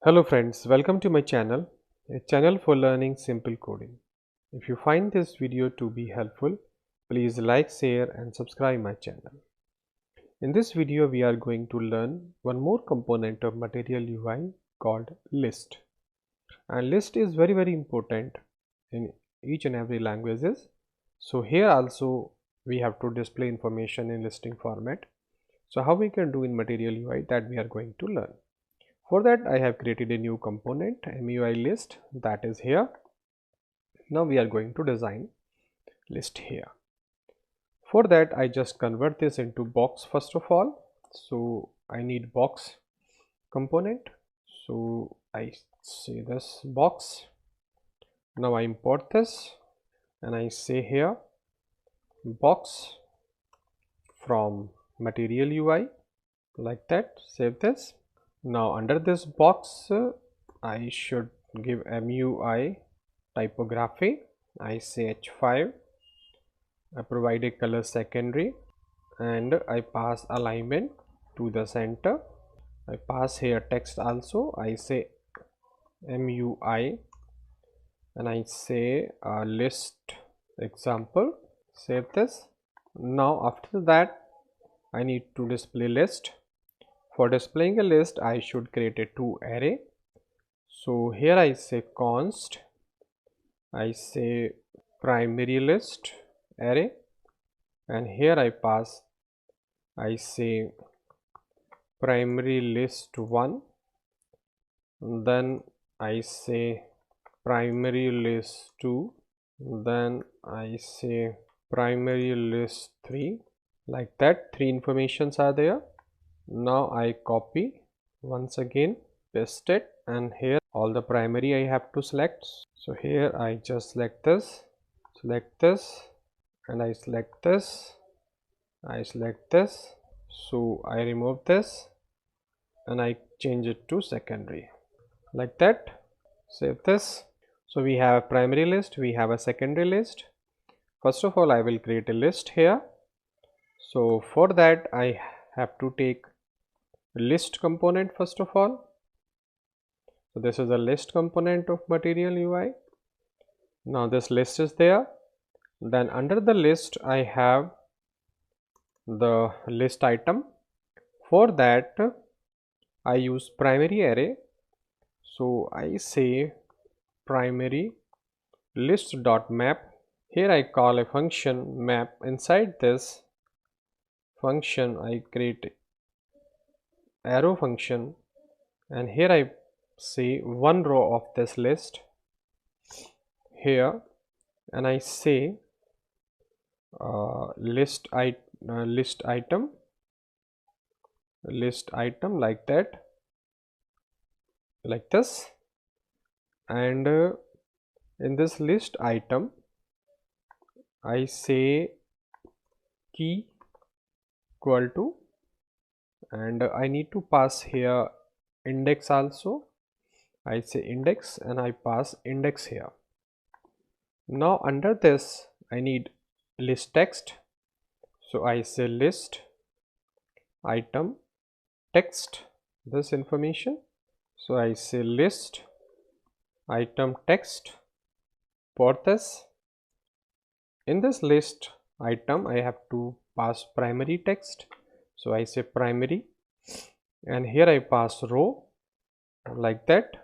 Hello friends, welcome to my channel, a channel for learning simple coding. If you find this video to be helpful, please like, share and subscribe my channel. In this video we are going to learn one more component of Material UI called list. And list is very important in each and every languages. So here also we have to display information in listing format. So how we can do in Material UI, that we are going to learn. For that I have created a new component MUI list, that is here. Now we are going to design list here. For that I just convert this into box first of all. So I need box component. So I say this box. Now I import this and I say here box from Material UI, like that. Save this. Now under this box I should give MUI typography. I say H5. I provide a color secondary and I pass alignment to the center. I pass here text also. I say MUI and I say list example. Save this. Now after that I need to display list. For displaying a list I should create a two array. So here I say const, I say primary list array, and here I say primary list 1, then I say primary list 2, then I say primary list 3, like that. Three informations are there. Now I copy once again, paste it, and here all the primary I have to select. So here I just select this, and I select this, I select this. So I remove this and I change it to secondary, like that. Save this. So we have a primary list, we have a secondary list. First of all I will create a list here. So for that I have to take list component first of all. So this is a list component of Material UI. Now this list is there. Then under the list I have the list item. For that I use primary array. So I say primary list dot map. Here I call a function map. Inside this function I create arrow function, and here I say one row of this list here, and I say list item, like that, like this. And in this list item I say key equal to, and I need to pass here index also. I say index and I pass index here. Now under this I need list text. So I say list item text, this information. So I say list item text for this. In this list item I have to pass primary text. So I say primary, and here I pass row, like that,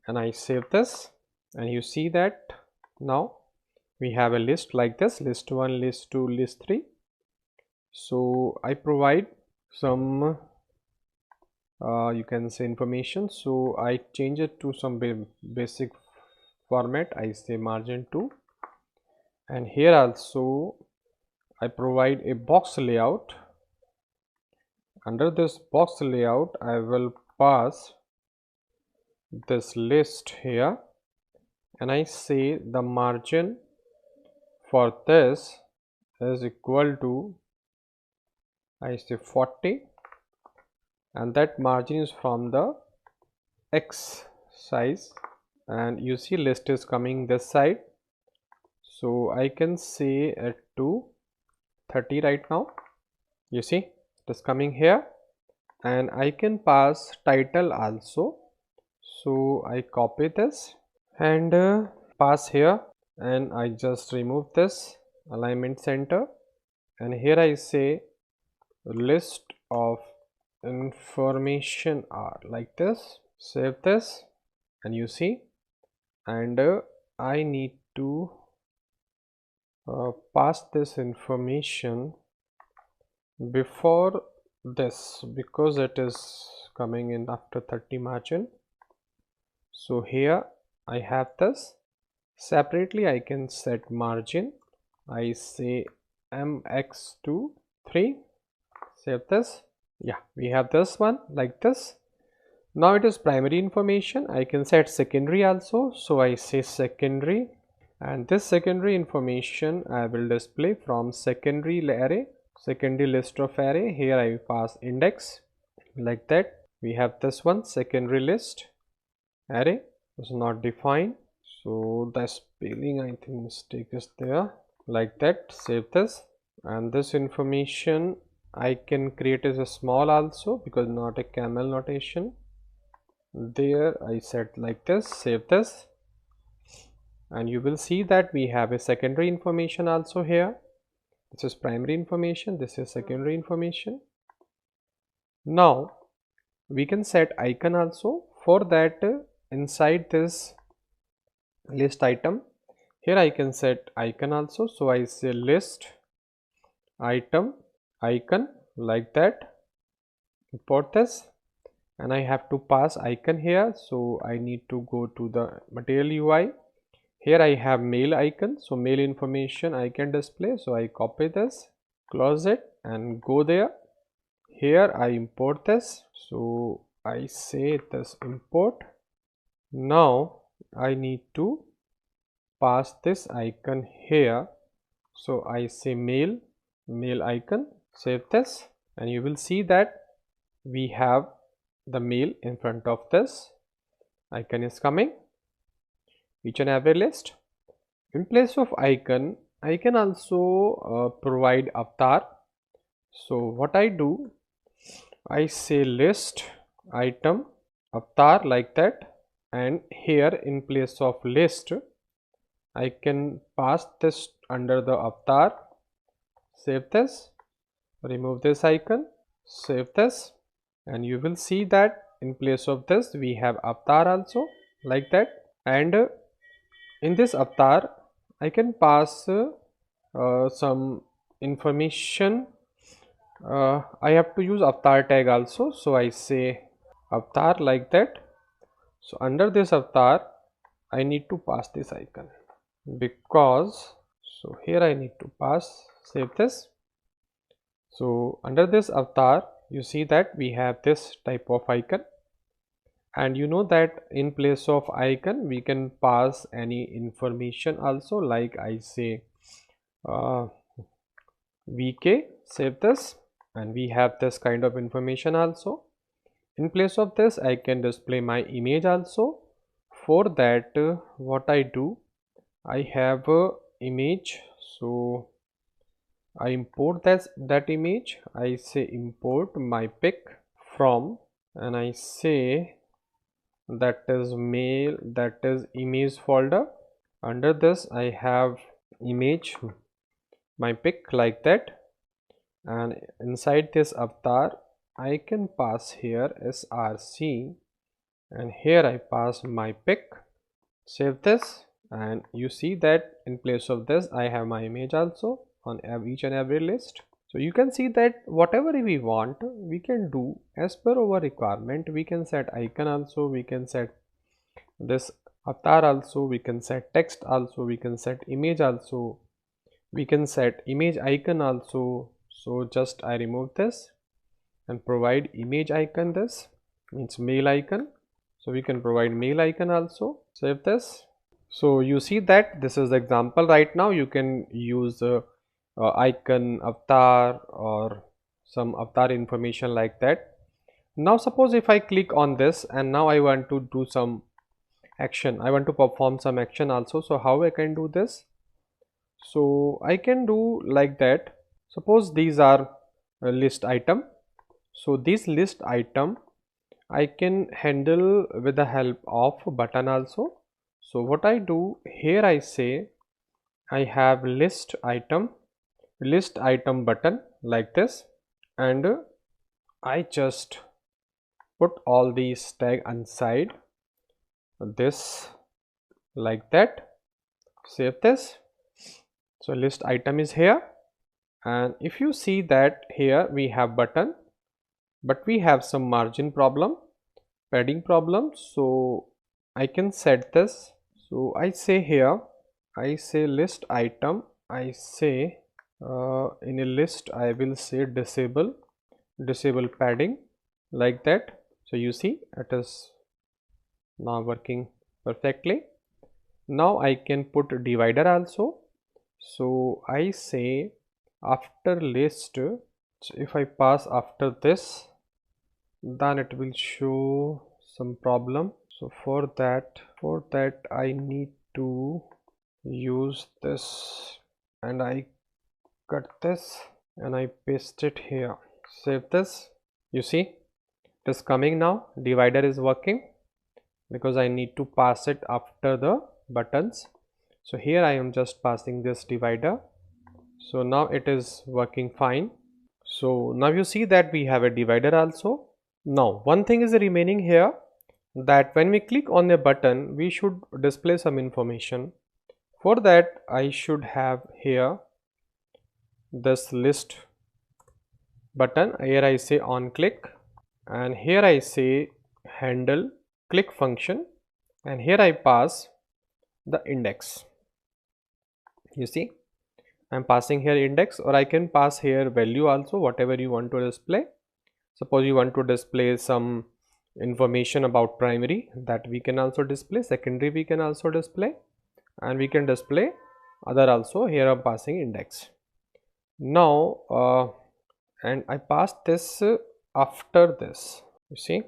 and I save this, and you see that now we have a list like this: list 1, list 2, list 3. So I provide some you can say information. So I change it to some basic format. I say margin 2, and here also I provide a box layout. Under this box layout I will pass this list here, and I say the margin for this is equal to, I say 40, and that margin is from the X size, and you see list is coming this side. So I can say it to 30 right now. You see it is coming here, and I can pass title also. So I copy this and pass here, and I just remove this alignment center, and here I say list of information are like this. Save this, and you see, and I need to pass this information before this because it is coming in after 30 margin. So here I have this. Separately I can set margin. I say mx to 3. Save this. Yeah, we have this one like this. Now it is primary information. I can set secondary also. So I say secondary, and this secondary information I will display from secondary array, secondary list of array. Here I pass index like that. We have this one secondary list array is not defined, so the spelling I think mistake is there like that. Save this, and this information I can create as a small also because not a camel notation. There I set like this. Save this, and you will see that we have a secondary information also here. This is primary information, this is secondary information. Now we can set icon also. For that, inside this list item, here I can set icon also. So I say list item icon like that. Import this, and I have to pass icon here. So I need to go to the material UI. Here I have mail icon, so mail information I can display. So I copy this, close it, and go there. Here I import this, so I say this import. Now I need to pass this icon here, so I say mail icon. Save this, and you will see that we have the mail in front of this icon is coming, each and every list. In place of icon, I can also provide avatar. So what I do, I say list item avatar like that, and here in place of list I can pass this under the avatar. Save this, remove this icon, save this, and you will see that in place of this we have avatar also like that. And in this avatar I can pass some information. I have to use avatar tag also, so I say avatar like that. So under this avatar I need to pass this icon because, so here I need to pass. Save this. So under this avatar you see that we have this type of icon, and you know that in place of icon we can pass any information also, like I say vk. Save this, and we have this kind of information also. In place of this I can display my image also. For that, what I do, I have a image, so I import that image. I say import my pic from, and I say that is mail, that is image folder. Under this I have image my pic like that, and inside this avatar I can pass here src, and here I pass my pic. Save this, and you see that in place of this I have my image also on each and every list. So you can see that whatever we want we can do as per our requirement. We can set icon also, we can set this avatar also, we can set text also, we can set image also, we can set image icon also. So just I remove this and provide image icon. This means mail icon, so we can provide mail icon also. Save this. So you see that this is the example. Right now you can use icon, avatar, or some avatar information like that. Now suppose if I click on this and now I want to do some action, I want to perform some action also. So how I can do this? So I can do like that. Suppose these are a list item. So this list item I can handle with the help of button also. So what I do here, I say I have list item button like this, and I just put all these tag inside this like that. Save this. So list item is here, and if you see that here we have button, but we have some margin problem, padding problem. So I can set this. So I say here, I say list item, I say in a list I will say disable padding like that. So you see it is now working perfectly. Now I can put divider also. So I say after list, so if I pass after this, then it will show some problem. So for that I need to use this, and I cut this and I paste it here. Save this. You see it is coming now. Divider is working because I need to pass it after the buttons. So here I am just passing this divider. So now it is working fine. So now you see that we have a divider also. Now one thing is remaining here, that when we click on a button we should display some information. For that I should have here this list button. Here I say on click, and here I say handle click function, and here I pass the index. You see I'm passing here index, or I can pass here value also, whatever you want to display. Suppose you want to display some information about primary, that we can also display. Secondary we can also display, and we can display other also. Here I'm passing index. Now and I pass this after this, you see,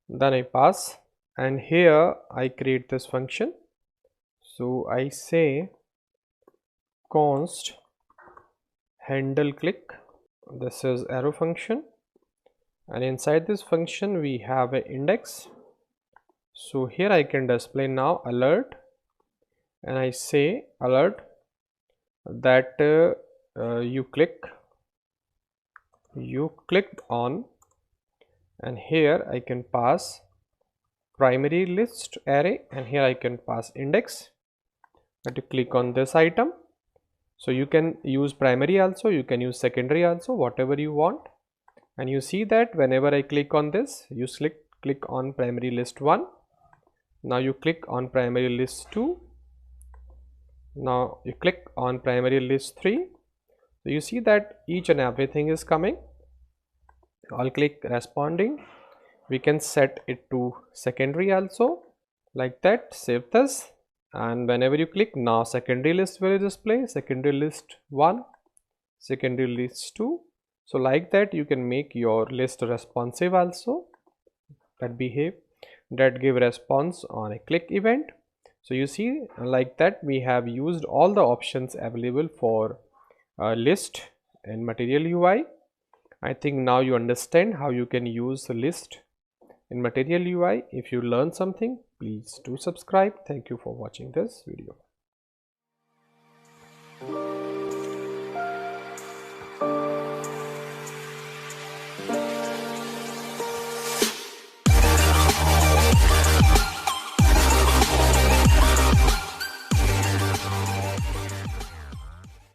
then I pass, and here I create this function. So I say const handle click, this is arrow function, and inside this function we have an index. So here I can display now alert, and I say alert that you clicked on, and here I can pass primary list array, and here I can pass index, but you click on this item. So you can use primary also, you can use secondary also, whatever you want. And you see that whenever I click on this, you click on primary list 1, now you click on primary list 2, now you click on primary list 3. So you see that each and everything is coming. I'll click responding. We can set it to secondary also like that. Save this, and whenever you click, now secondary list will display, secondary list 1, secondary list 2. So like that you can make your list responsive also, that give response on a click event. So you see like that we have used all the options available for list in Material UI. I think now you understand how you can use the list in Material UI. If you learn something, please do subscribe. Thank you for watching this video.